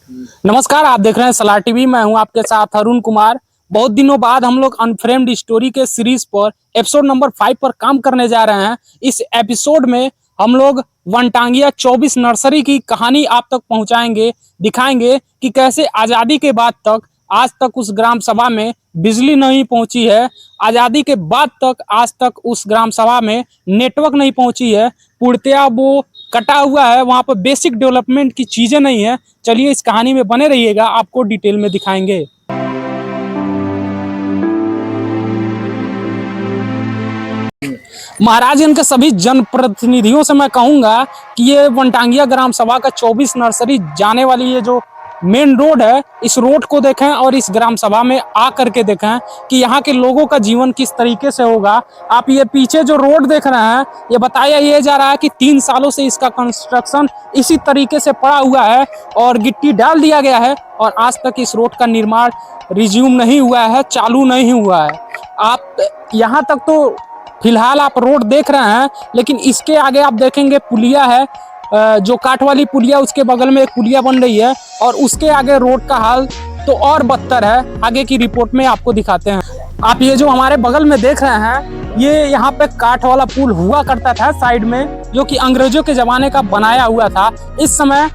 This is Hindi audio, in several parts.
नमस्कार, आप देख रहे हैं सलार टीवी। मैं हूं आपके साथ अरुण कुमार। बहुत दिनों बाद हम लोग अनफ्रेम्ड स्टोरी के सीरीज पर एपिसोड नंबर 5 पर काम करने जा रहे हैं। इस एपिसोड में हम लोग वनटांगिया 24 नर्सरी की कहानी आप तक पहुंचाएंगे, दिखाएंगे कि कैसे आज़ादी के बाद तक आज तक उस ग्राम सभा में बिजली नहीं पहुंची है। आज़ादी के बाद तक आज तक उस ग्राम सभा में नेटवर्क नहीं पहुंची है। पूर्णतया वो कटा हुआ है, वहाँ पर बेसिक डेवलपमेंट की चीज़ें नहीं है। चलिए इस कहानी में बने रहिएगा, आपको डिटेल में दिखाएंगे। महाराजगंज के सभी जनप्रतिनिधियों से मैं कहूंगा कि ये वनटांगिया ग्राम सभा का 24 नर्सरी जाने वाली ये जो मेन रोड है, इस रोड को देखें और इस ग्राम सभा में आ करके देखें कि यहाँ के लोगों का जीवन किस तरीके से होगा। आप ये पीछे जो रोड देख रहे हैं, ये बताया ये जा रहा है कि 3 सालों से इसका कंस्ट्रक्शन इसी तरीके से पड़ा हुआ है और गिट्टी डाल दिया गया है और आज तक इस रोड का निर्माण रिज्यूम नहीं हुआ है, चालू नहीं हुआ है। आप यहाँ तक तो फिलहाल आप रोड देख रहे हैं, लेकिन इसके आगे आप देखेंगे पुलिया है, जो काठ वाली पुलिया, उसके बगल में एक पुलिया बन रही है और उसके आगे रोड का हाल तो और बदतर है। आगे की रिपोर्ट में आपको दिखाते हैं। आप ये जो हमारे बगल में देख रहे हैं, ये यहाँ पे काठ वाला पुल हुआ करता था साइड में, जो कि अंग्रेजों के जमाने का बनाया हुआ था। इस समय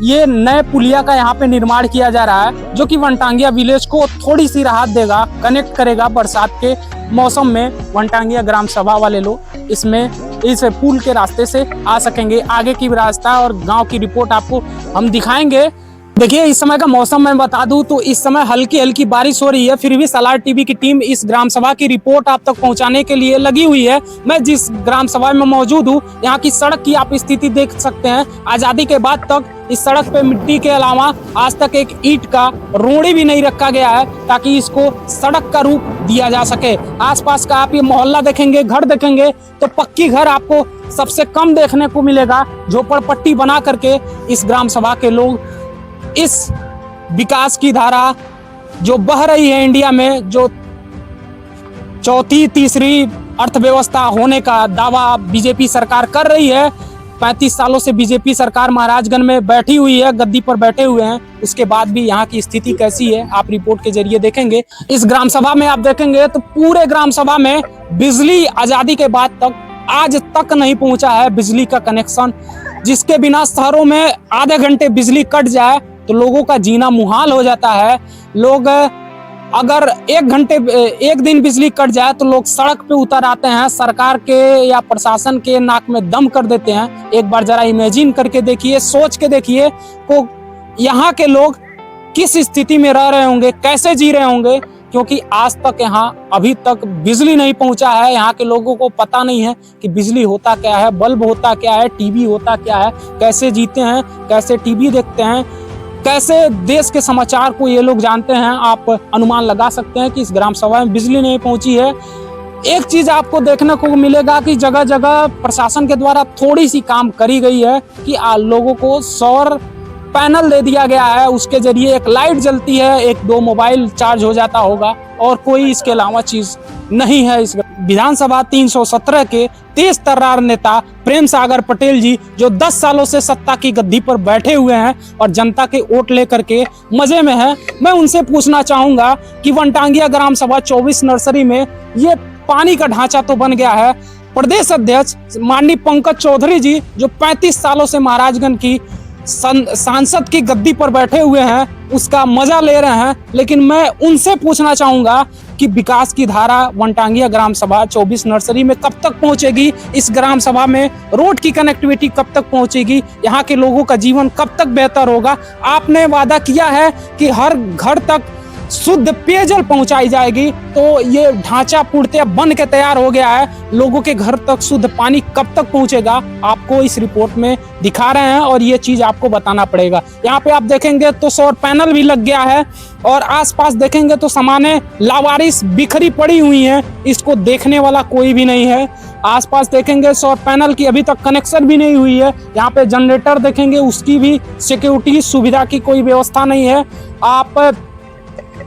ये नए पुलिया का यहाँ पे निर्माण किया जा रहा है, जो कि वनटांगिया विलेज को थोड़ी सी राहत देगा, कनेक्ट करेगा। बरसात के मौसम में वनटांगिया ग्राम सभा वाले लोग इसमें इस पुल के रास्ते से आ सकेंगे। आगे की रास्ता और गांव की रिपोर्ट आपको हम दिखाएंगे। देखिए इस समय का मौसम मैं बता दूं तो इस समय हल्की हल्की बारिश हो रही है, फिर भी सलार टीवी की टीम इस ग्राम सभा की रिपोर्ट आप तक पहुंचाने के लिए लगी हुई है। मैं जिस ग्राम सभा में मौजूद हूं, यहाँ की सड़क की आप स्थिति देख सकते हैं। आज़ादी के बाद तक इस सड़क पे मिट्टी के अलावा आज तक एक ईंट का रोड़ी भी नहीं रखा गया है, ताकि इसको सड़क का रूप दिया जा सके। आसपास का आप ये मोहल्ला देखेंगे, घर देखेंगे तो पक्की घर आपको सबसे कम देखने को मिलेगा। झोपड़पट्टी बना करके इस ग्राम सभा के लोग इस विकास की धारा जो बह रही है इंडिया में, जो चौथी तीसरी अर्थव्यवस्था होने का दावा बीजेपी सरकार कर रही है। 35 सालों से बीजेपी सरकार महाराजगंज में बैठी हुई है, गद्दी पर बैठे हुए हैं। उसके बाद भी यहाँ की स्थिति कैसी है आप रिपोर्ट के जरिए देखेंगे। इस ग्राम सभा में आप देखेंगे तो पूरे ग्राम सभा में बिजली आज़ादी के बाद तक आज तक नहीं पहुंचा है बिजली का कनेक्शन, जिसके बिना शहरों में आधे घंटे बिजली कट जाए तो लोगों का जीना मुहाल हो जाता है। लोग अगर एक दिन बिजली कट जाए तो लोग सड़क पे उतर आते हैं, सरकार के या प्रशासन के नाक में दम कर देते हैं। एक बार जरा इमेजिन करके देखिए, सोच के देखिए को यहाँ के लोग किस स्थिति में रह रहे होंगे, कैसे जी रहे होंगे, क्योंकि आज तक यहाँ अभी तक बिजली नहीं पहुंचा है। यहाँ के लोगों को पता नहीं है कि बिजली होता क्या है, बल्ब होता क्या है, टीवी होता क्या है, कैसे जीते हैं, कैसे टीवी देखते हैं, कैसे देश के समाचार को ये लोग जानते हैं। आप अनुमान लगा सकते हैं कि इस ग्राम सभा में बिजली नहीं पहुंची है। एक चीज आपको देखने को मिलेगा कि जगह जगह प्रशासन के द्वारा थोड़ी सी काम करी गई है कि लोगों को सौर पैनल दे दिया गया है, उसके जरिए एक लाइट जलती है, 1-2 मोबाइल चार्ज हो जाता होगा और कोई इसके अलावा चीज नहीं है। इस विधानसभा 317 के तेज तर्रार नेता प्रेम सागर पटेल जी, जो 10 सालों से सत्ता की गद्दी पर बैठे हुए हैं और जनता के वोट लेकर के मजे में हैं, मैं उनसे पूछना चाहूंगा कि वनटांगिया ग्राम सभा 24 नर्सरी में ये पानी का ढांचा तो बन गया है। प्रदेश अध्यक्ष माननीय पंकज चौधरी जी, जो 35 सालों से महाराजगंज की सांसद की गद्दी पर बैठे हुए हैं, उसका मजा ले रहे हैं, लेकिन मैं उनसे पूछना चाहूंगा कि विकास की धारा वनटांगिया ग्राम सभा 24 नर्सरी में कब तक पहुंचेगी। इस ग्राम सभा में रोड की कनेक्टिविटी कब तक पहुंचेगी, यहाँ के लोगों का जीवन कब तक बेहतर होगा। आपने वादा किया है कि हर घर तक शुद्ध पेयजल पहुंचाई जाएगी, तो ये ढांचा पूर्णतः बन के तैयार हो गया है। लोगों के घर तक शुद्ध पानी कब तक पहुंचेगा, आपको इस रिपोर्ट में दिखा रहे हैं और ये चीज आपको बताना पड़ेगा। यहाँ पे आप देखेंगे तो सौर पैनल भी लग गया है और आसपास देखेंगे तो सामानें लावारिस बिखरी पड़ी हुई हैं, इसको देखने वाला कोई भी नहीं है। आसपास देखेंगे सौर पैनल की अभी तक कनेक्शन भी नहीं हुई है। यहाँ पे जनरेटर देखेंगे, उसकी भी सिक्योरिटी सुविधा की कोई व्यवस्था नहीं है। आप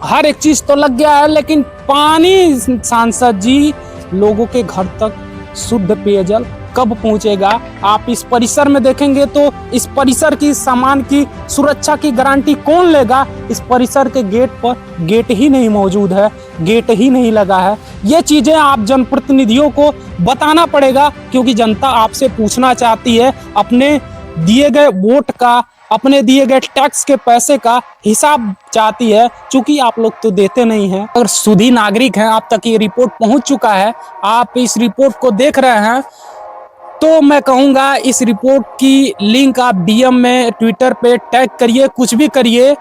हर एक चीज तो लग गया है, लेकिन पानी सांसद जी लोगों के घर तक शुद्ध पेयजल कब पहुंचेगा। आप इस परिसर में देखेंगे तो इस परिसर की सामान की सुरक्षा की गारंटी कौन लेगा। इस परिसर के गेट पर गेट ही नहीं मौजूद है, गेट ही नहीं लगा है। ये चीजें आप जनप्रतिनिधियों को बताना पड़ेगा, क्योंकि जनता आपसे पूछना चाहती है, अपने दिए गए वोट का, अपने दिए गए टैक्स के पैसे का हिसाब चाहती है, क्योंकि आप लोग तो देते नहीं हैं। अगर सुधी नागरिक हैं, आप तक ये रिपोर्ट पहुंच चुका है, आप इस रिपोर्ट को देख रहे हैं, तो मैं कहूंगा इस रिपोर्ट की लिंक आप डीएम में, ट्विटर पे टैग करिए, कुछ भी करिए।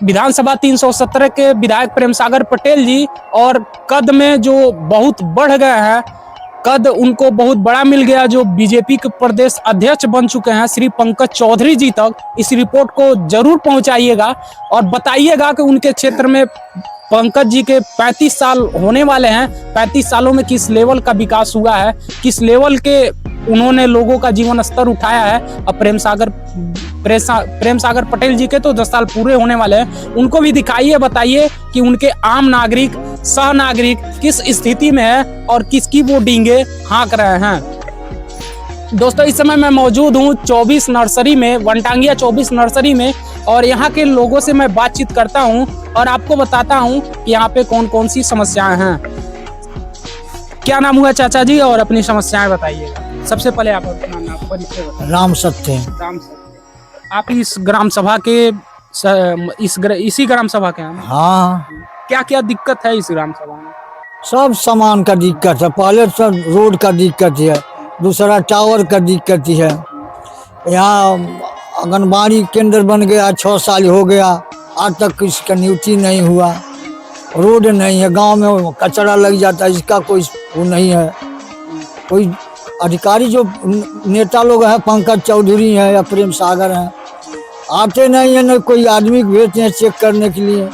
विधानसभा 317 के विधायक प्रेम सागर पटेल जी और कद में जो बहुत बढ़ गए हैं, कद उनको बहुत बड़ा मिल गया, जो बीजेपी के प्रदेश अध्यक्ष बन चुके हैं श्री पंकज चौधरी जी तक इस रिपोर्ट को जरूर पहुंचाइएगा और बताइएगा कि उनके क्षेत्र में पंकज जी के 35 साल होने वाले हैं, 35 सालों में किस लेवल का विकास हुआ है, किस लेवल के उन्होंने लोगों का जीवन स्तर उठाया है। अब प्रेम सागर पटेल जी के तो 10 साल पूरे होने वाले हैं, उनको भी दिखाइए, बताइए कि उनके आम नागरिक, सह नागरिक किस स्थिति में है और किसकी वो डींगे हाँक रहे हैं। दोस्तों, इस समय मैं मौजूद हूँ 24 नर्सरी में, वनटांगिया 24 नर्सरी में, और यहाँ के लोगों से मैं बातचीत करता हूँ और आपको बताता हूँ कि यहाँ पे कौन कौन सी समस्याएं हैं। क्या नाम हुआ चाचा जी, और अपनी समस्याएं बताइएगा। सबसे पहले आप अपना नाम परिचय बताइए। राम सत्य। राम सत्य। आप इस ग्राम सभा के इसी ग्राम सभा के हैं? हाँ, क्या क्या दिक्कत है इस ग्राम सभा में? सब सामान का दिक्कत है। पहले सब रोड का दिक्कत है, दूसरा टावर का दिक्कत है। यहाँ आंगनबाड़ी केंद्र बन गया, 6 साल हो गया, आज तक इसका नियुक्ति नहीं हुआ। रोड नहीं है, गांव में कचरा लग जाता है, इसका कोई वो नहीं है। कोई अधिकारी जो नेता लोग हैं, पंकज चौधरी हैं या प्रेम सागर हैं, आते नहीं है, न कोई आदमी भेजते हैं चेक करने के लिए।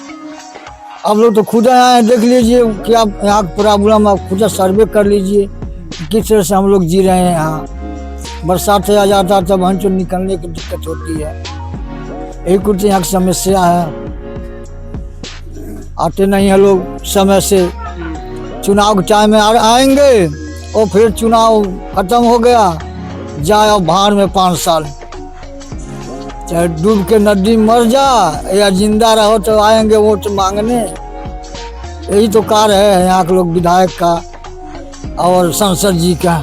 आप लोग तो खुद आए देख लीजिए क्या यहाँ प्रॉब्लम, आप खुद सर्वे कर लीजिए किस तरह से हम लोग जी रहे हैं। यहाँ बरसात आ जाता तब हमको निकलने की दिक्कत होती है। यही कुछ यहाँ की समस्या है, आते नहीं है लोग समय से। चुनाव के टाइम में आएंगे और फिर चुनाव खत्म हो गया, जाए भाड़ में 5 साल, चाहे डूब के नदी मर जा या जिंदा रहो तो आएंगे वोट मांगने। यही तो कार्य है यहाँ के लोग विधायक का और सांसद जी का।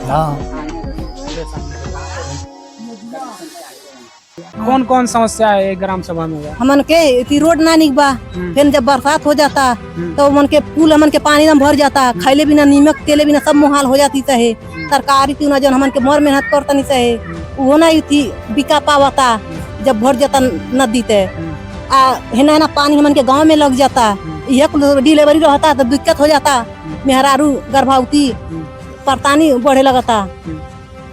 हाँ, कौन कौन समस्या है ग्राम सभा में? हमन के रोड ना निक बा, फिर जब बरसात हो जाता तो मन के पुल हमन के पानी में भर जाता, खाइले बिना नीमक तेले बिना सब मुहाल हो जाती सहे। सरकारी क्यों ना जन हमन के मोर मेहनत करता नहीं सहे, वो ना थी बिका पावता जब भर जाता नदी ते। हेना हेना पानी हमन के गांव में लग जाता, यह डिलीवरी रहता तो दिक्कत हो जाता। मेहरारू गर्भवती परेशानी बढ़े लगता।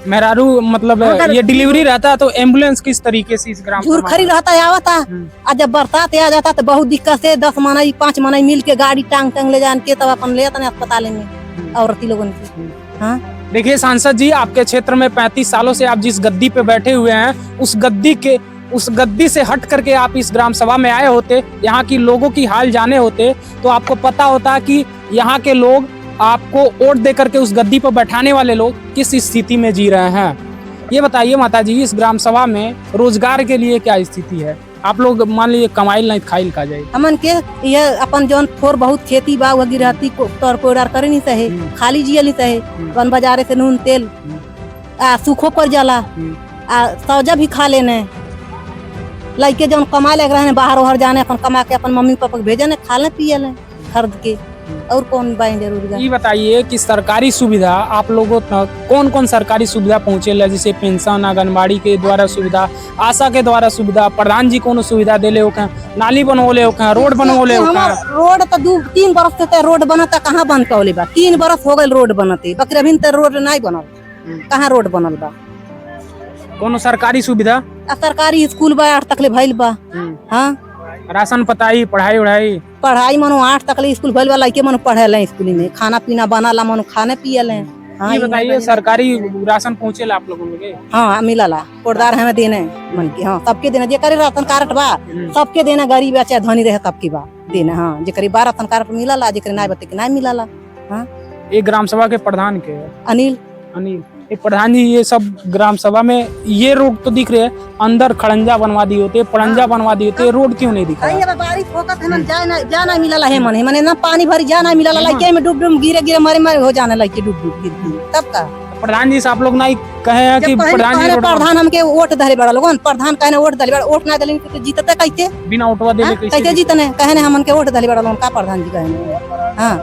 मेहरारू मतलब ये डिलीवरी रहता है तो एम्बुलेंस किस तरीके से इस ग्राम दूर खरी रहता है आवता। आज जब बरसात आ जाता तो बहुत दिक्कत से 10 मनाई 5 मनाई मिल के गाड़ी टांग ले जान के तब अपन ले जाता अस्पताल में औरती लोगों की। हाँ, देखिए सांसद जी, आपके क्षेत्र में 35 सालों से आप जिस गद्दी पे बैठे हुए हैं, उस गद्दी से हट करके आप इस ग्राम सभा में आए होते, यहाँ की लोगों की हाल जाने होते, तो आपको पता होता कि यहाँ के लोग आपको वोट दे करके उस गद्दी पर बैठाने वाले लोग किस स्थिति में जी रहे हैं। ये बताइए माता जी, इस ग्राम सभा में रोजगार के लिए क्या स्थिति है? आप लोग मान लीजिए कमाइल नहीं खाइल का जाए, हमन के ये अपन जौन थोर बहुत खेती बा वगी रहती तौर पर करे नहीं सहे, खाली जिया नहीं सहे। वन बाजारे से नून तेल सूखो पर जाला, सौजा भी खा लेने। लड़के जौन कमाए लग रहे हैं बाहर उहर जाने, अपन कमा के अपन मम्मी पापा को भेजे ने, खा ले पिए ले खरीद के, और कौन बाई जरूरी। ये बताइए कि सरकारी सुविधा आप लोगों तक कौन कौन सरकारी सुविधा पहुँचे, जैसे पेंशन, आंगनबाड़ी के द्वारा सुविधा, आशा के द्वारा सुविधा, प्रधान जी कोनो सुविधा देले हो, नाली बनवले हो, रोड बनवले हो? रोड तो 2-3 बरस से रोड बनता, कहाँ बन पौले बा? 3 बरस हो गए रोड बनते, बकरी अभी तक रोड नहीं बनल। कहाँ रोड बनल बा? कोनो सरकारी सुविधा? सरकारी स्कूल बा 8 तक ले भइल बा। हाँ, राशन पताई, पढ़ाई मनो 8 तक ले स्कूल भइल बा, लइके मनो पढ़े ले स्कूल में, खाना पीना बनाला मनो खाने पिए ले। हाँ, ये बताइए सरकारी राशन पहुँचे आप लोगों के? हाँ, मिलला, कोटदार हमें देने मन के। हाँ, सबके देना, जे करे राशन कार्ड बा सबके देना, गरीब चाहे धनी रहे सबके बा देना। हाँ, जे करे 12 राशन कार्ड मिलला, जे करे नहीं बते के नहीं मिलला। हाँ, एक ग्राम सभा के प्रधान के अनिल अनिल, ये प्रधान जी ये सब ग्राम सभा में ये रोड तो दिख रहे हैं, अंदर खड़ंजा बनवा दिए होते, पड़ंजा बनवा दिए होते, रोड क्यों नहीं दिखा? आई अब बारिश होकत है मन जा ना मिलला है मने ना पानी भरी जा ना मिलला लइके में डूब डूब गिरे मरे हो जाने लइके डूब डूब गिर तब का प्रधान जी से आप लोग नहीं कहे हैं कि प्रधान जी प्रधान हमके वोट धरे बड़ा लोगन प्रधान कहने वोट धरे बड़ा वोट ना देले तो जीतते कैसे बिना वोटवा देले कैसे जीतने कहने हमन के वोट धरे बड़ा लोगन का प्रधान जी कहने हां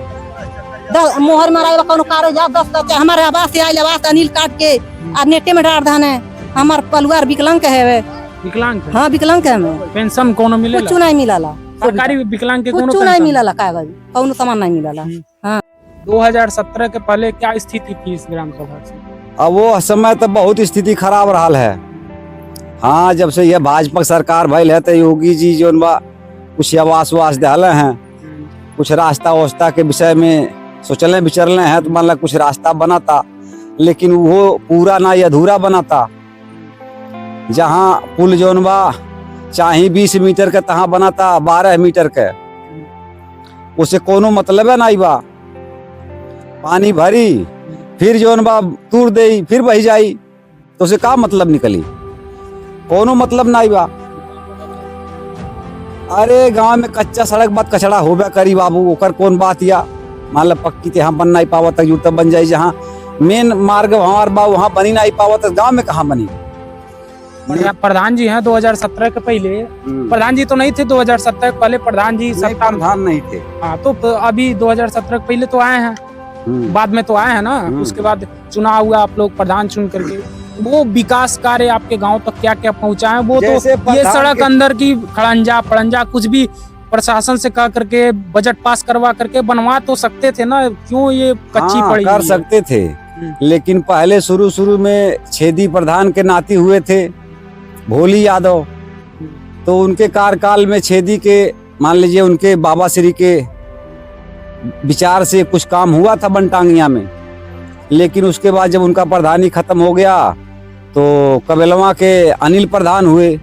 मोहर माराए कोनो कारो जा 10 हमारे आवास से आइल आवास अनिल काट के आ नेटे में डाल धान है हमार परिवार विकलांग है विकलांग? हां विकलांग है मैं पेंशन कोनो मिलेला? कुछ नहीं मिलाला सरकारी विकलांग के कोनो कुछ नहीं मिलाला कागज कोनो सामान नहीं मिलाला। हां 2017 के पहले क्या स्थिति थी इस ग्राम सभा की? अब वो समय तो बहुत स्थिति खराब रहा है। हाँ, जब से यह भाजपा सरकार भइल है तो योगी जी जो कुछ आवास वास डाले हैं, कुछ रास्ता वास्ता के विषय में सोचले विचरले हैं, तो मान ला कुछ रास्ता बना था, लेकिन वो पूरा ना अधूरा बना था। जहाँ पुल जोन बा चाहे 20 मीटर के तहाँ बना था 12 मीटर के, उसे कोनो मतलब है नहीं बा। पानी भरी फिर जोन बा तूर दे फिर बह जाई, तो उसे का मतलब निकली? कोनो मतलब नहीं बा। अरे गांव में कच्चा सड़क बात कचड़ा होबे करी बाबू, ओकर कौन बात या मान ला पक्की ते यहाँ बन नहीं पावत यू तब बन जाई। जहाँ मेन मार्ग हमार बा वहाँ बनी नहीं पावत, गांव में कहाँ बनी? प्रधान जी हैं 2017 के पहले, प्रधान जी तो नहीं थे 2017 के पहले, प्रधान जी सत्ता प्रधान नहीं थे। हाँ, तो अभी 2017 के पहले तो आए हैं, बाद में तो आए हैं ना, उसके बाद चुनाव हुआ, आप लोग प्रधान चुन करके। वो विकास कार्य आपके गांव तक क्या क्या पहुंचा है? वो तो ये सड़क अंदर की खड़ंजा पड़ंजा कुछ भी प्रशासन से कह करके बजट पास करवा करके बनवा तो सकते थे ना, क्यों ये कच्ची पड़ी? कर सकते थे, लेकिन पहले शुरू में छेदी प्रधान के नाती हुए थे भोली यादव, तो उनके कार्यकाल में छेदी के मान लीजिए उनके बाबा श्री के विचार से कुछ काम हुआ था बनटांगिया में। लेकिन उसके बाद जब उनका प्रधानी खत्म हो गया तो कबेलवा के अनिल प्रधान हुए।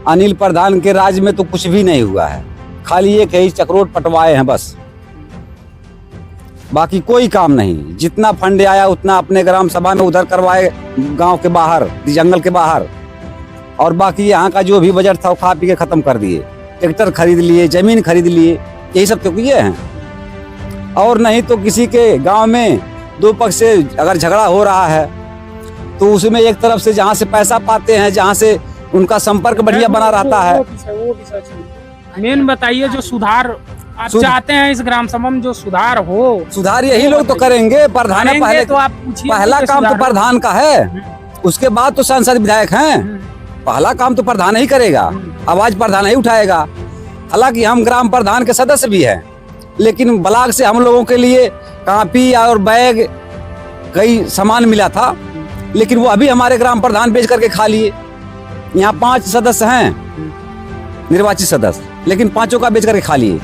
अनिल प्रधान के राज में तो कुछ भी नहीं हुआ है, खाली एक ही चक्रोट पटवाए हैं बस, बाकी कोई काम नहीं। जितना फंड आया उतना अपने ग्राम सभा में उधर करवाए, गांव के बाहर जंगल के बाहर, और बाकी यहाँ का जो भी बजट था वो खा पी के खत्म कर दिए। ट्रैक्टर खरीद लिए, जमीन खरीद लिए, यही सब तो किए हैं। और नहीं तो किसी के गांव में दो पक्ष से अगर झगड़ा हो रहा है तो उसमें एक तरफ से जहाँ से पैसा पाते हैं, जहाँ से उनका संपर्क बढ़िया बना रहता है। मेन बताइए जो सुधार आप चाहते हैं इस ग्राम सभा में, जो सुधार हो। सुधार यही लोग तो करेंगे, प्रधान पहले तो आप पूछिए, पहला काम तो प्रधान का है, उसके बाद तो सांसद विधायक हैं। पहला काम तो प्रधान ही करेगा, आवाज प्रधान ही उठाएगा। हालांकि हम ग्राम प्रधान के सदस्य भी हैं, लेकिन ब्लॉक से हम लोगों के लिए कॉपी और बैग कई सामान मिला था, लेकिन वो अभी हमारे ग्राम प्रधान बेच करके खा लिए। यहाँ 5 सदस्य हैं निर्वाचित सदस्य, लेकिन 5 का बेच करके खा लिए।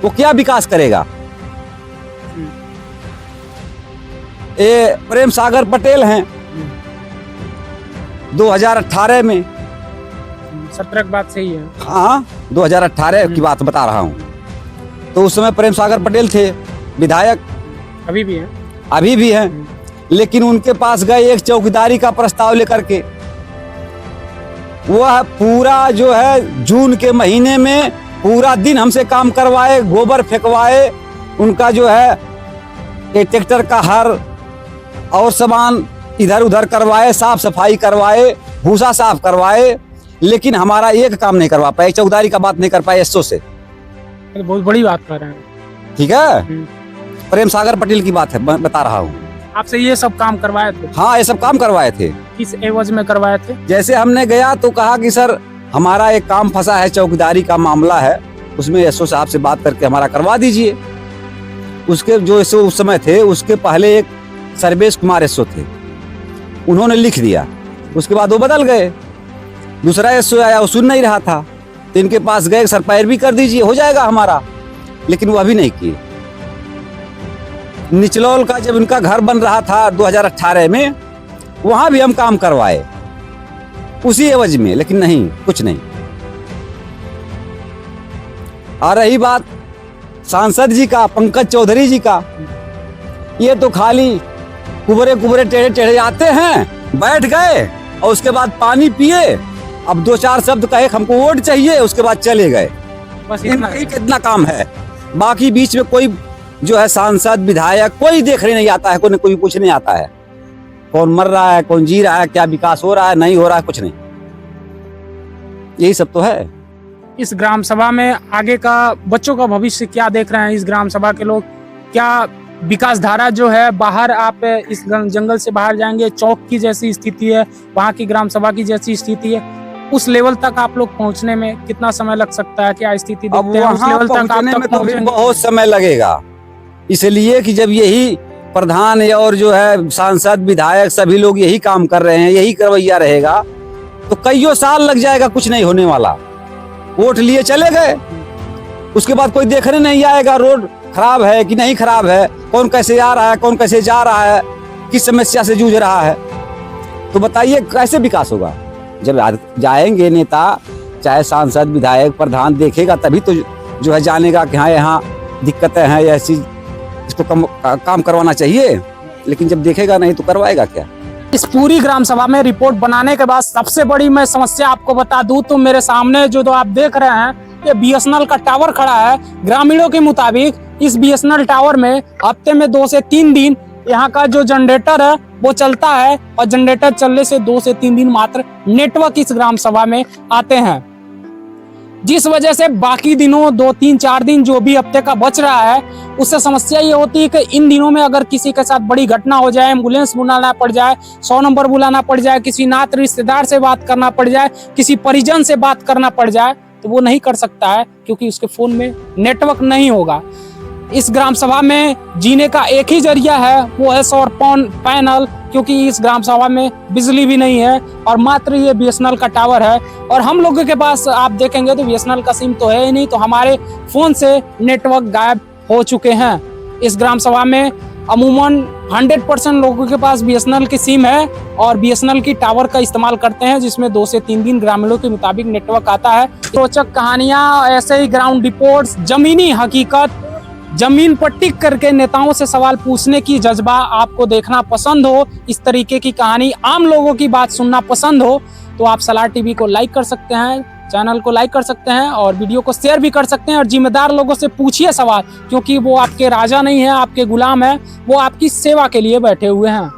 वो क्या विकास करेगा? ये प्रेम सागर पटेल हैं 2018 में, 17 की बात सही है। हाँ 2018 की बात बता रहा हूँ। तो उस समय प्रेम सागर पटेल थे विधायक, अभी भी है, अभी भी हैं, लेकिन उनके पास गए एक चौकीदारी का प्रस्ताव लेकर के। वह पूरा जो है जून के महीने में पूरा दिन हमसे काम करवाए, गोबर फेंकवाए, उनका जो है ट्रैक्टर का हर और सामान इधर उधर करवाए, साफ सफाई करवाए, भूसा साफ करवाए, लेकिन हमारा एक काम नहीं करवा पाए, चौकीदारी का बात नहीं कर पाए एसओ से। तो बहुत बड़ी बात कर रहे हैं। ठीक है, प्रेम सागर पटेल की बात है, बता रहा हूँ। आपसे ये सब काम करवाए थे? हाँ, ये सब काम करवाए थे। किस एवज में करवाए थे? जैसे हमने गया तो कहा कि सर हमारा एक काम फंसा है, चौकीदारी का मामला है, उसमें एसओ साहब से बात करके हमारा करवा दीजिए। उसके जो एसओ उस समय थे, उसके पहले एक सर्वेश कुमार एसओ थे, उन्होंने लिख दिया। उसके बाद वो बदल गए, दूसरा एसओ आया, वो सुन नहीं रहा था, तो इनके पास गए, सर पैरवी कर दीजिए, हो जाएगा हमारा, लेकिन वो अभी नहीं किए। निचलौल का जब उनका घर बन रहा था 2018 में, वहां भी हम काम करवाए उसी एवज में, लेकिन नहीं, कुछ नहीं। आ रही बात सांसद जी का, पंकज चौधरी जी का, ये तो खाली कुबरे कुबरे टेढ़े टेढ़े आते हैं, बैठ गए और उसके बाद पानी पिए, अब 2-4 शब्द कहे हमको वोट चाहिए, उसके बाद चले गए। बस इनका ही कितना काम है। बाकी बीच में कोई जो है सांसद विधायक कोई देखने नहीं आता है, कोई कुछ नहीं आता है। कौन मर रहा है, कौन जी रहा है, क्या विकास हो रहा है, नहीं हो रहा है, कुछ नहीं। यही सब तो है। इस ग्राम सभा में आगे का बच्चों का भविष्य क्या देख रहे हैं इस ग्राम सभा के लोग? क्या विकास धारा जो है बाहर, आप इस जंगल से बाहर जाएंगे, चौक की जैसी स्थिति है, वहाँ की ग्राम सभा की जैसी स्थिति है, उस लेवल तक आप लोग पहुँचने में कितना समय लग सकता है? क्या स्थिति अब दिखते हैं उस वहाँ लेवल तक पहुँचने आप में तक तो फिर पहुँचेंगे? बहुत समय लगेगा, इसलिए कि जब यही प्रधान और जो है सांसद विधायक सभी लोग यही काम कर रहे हैं, यही रवैया रहेगा, तो कईयों साल लग जाएगा, कुछ नहीं होने वाला। वोट लिए चले गए, उसके बाद कोई देखने नहीं आएगा रोड खराब है कि नहीं खराब है, कौन कैसे आ रहा है, कौन कैसे जा रहा है, किस समस्या से जूझ रहा है, तो बताइए कैसे विकास होगा? जब जाएंगे नेता, चाहे सांसद विधायक प्रधान, देखेगा तभी तो जो है जानेगा कि हाँ यहाँ दिक्कतें हैं, यह चीज इसको काम करवाना चाहिए। लेकिन जब देखेगा नहीं तो करवाएगा क्या? इस पूरी ग्राम सभा में रिपोर्ट बनाने के बाद सबसे बड़ी मैं समस्या आपको बता दूं तो मेरे सामने जो आप देख रहे हैं, ये बीएसएनएल का टावर खड़ा है। ग्रामीणों के मुताबिक इस बीएसएनएल टावर में हफ्ते में 2 से 3 दिन यहाँ का जो जनरेटर है वो चलता है, और जनरेटर चलने से 2 से 3 दिन मात्र नेटवर्क इस ग्राम सभा में आते हैं, जिस वजह से बाकी दिनों 2-3-4 दिन जो भी हफ्ते का बच रहा है, उससे समस्या ये होती है कि इन दिनों में अगर किसी के साथ बड़ी घटना हो जाए, एम्बुलेंस बुलाना पड़ जाए, 100 नंबर बुलाना पड़ जाए, किसी नात रिश्तेदार से बात करना पड़ जाए, किसी परिजन से बात करना पड़ जाए, तो वो नहीं कर सकता है क्योंकि उसके फोन में नेटवर्क नहीं होगा। इस ग्राम सभा में जीने का एक ही जरिया है, वो है सौर पैनल, क्योंकि इस ग्राम सभा में बिजली भी नहीं है और मात्र ये बीएसएनएल का टावर है। और हम लोगों के पास आप देखेंगे तो बीएसएनएल का सिम तो है ही नहीं, तो हमारे फोन से नेटवर्क गायब हो चुके हैं। इस ग्राम सभा में अमूमन 100% लोगों के पास बीएसएनएल की सिम है और बीएसएनएल की टावर का इस्तेमाल करते हैं, जिसमें 2 से 3 दिन ग्रामीणों के मुताबिक नेटवर्क आता है। रोचक कहानियां, ऐसे ही ग्राउंड रिपोर्ट्स, जमीनी हकीकत, जमीन पर टिक करके नेताओं से सवाल पूछने की जज्बा आपको देखना पसंद हो, इस तरीके की कहानी, आम लोगों की बात सुनना पसंद हो, तो आप सलार टीवी को लाइक कर सकते हैं, चैनल को लाइक कर सकते हैं और वीडियो को शेयर भी कर सकते हैं। और जिम्मेदार लोगों से पूछिए सवाल, क्योंकि वो आपके राजा नहीं है, आपके गुलाम है, वो आपकी सेवा के लिए बैठे हुए हैं।